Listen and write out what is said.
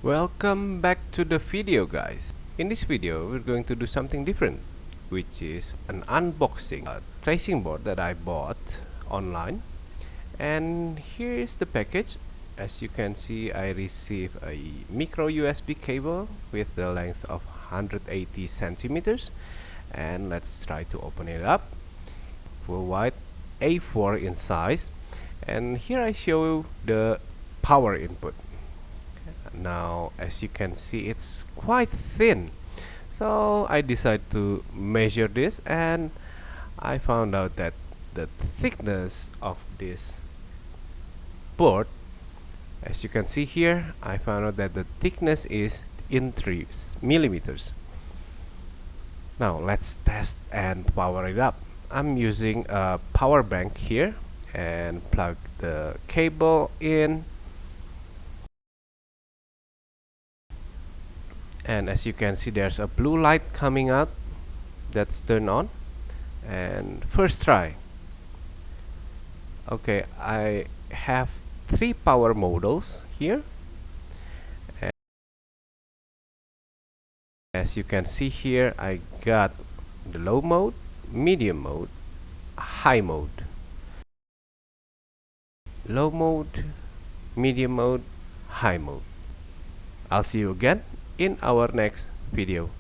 Welcome back to the video, guys. In this video we're going to do something different, which is an unboxing tracing board that I bought online. And here is the package. As you can see, I received a micro USB cable with the length of 180 centimeters, and let's try to open it up. Full wide A4 in size, and here I show the power input. Now, as you can see, it's quite thin, so I decided to measure this, and I found out that the thickness of this board, as you can see here, I found out that the thickness is in 3 millimeters. Now let's test and power it up. I'm using a power bank here and plug the cable in. And as you can see, there's a blue light coming out. That's turned on. And first try. Okay, I have 3 power modules here. And as you can see here, I got the low mode, medium mode, high mode. Low mode, medium mode, high mode. I'll see you again in our next video.